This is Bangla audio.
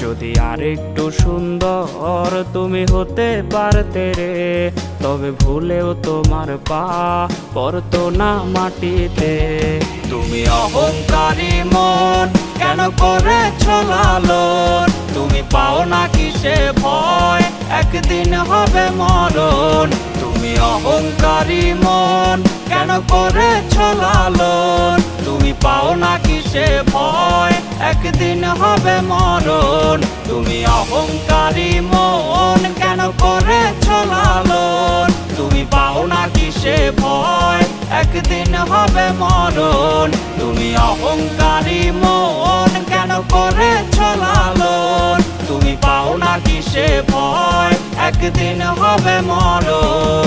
যদি আরেকটু সুন্দর তুমি হতে পারতে রে, তবে ভুলেও তোমার পা পড়তো না মাটিতে। তুমি অহংকারী মন কেন করেছ লালন, তুমি পাও না কিসে ভয় একদিন হবে মরণ। তুমি অহংকারী মন কেন করেছ লালন, তুমি পাও না কিসে ভয় একদিন হবে মরণ। তুমি অহংকারী মন কেন করেছ লালন, তুমি পাও না কিসে ভয় একদিন হবে মরণ। তুমি অহংকারী মন কেন করেছ লালন, তুমি পাও না কিসে ভয় একদিন হবে মরণ।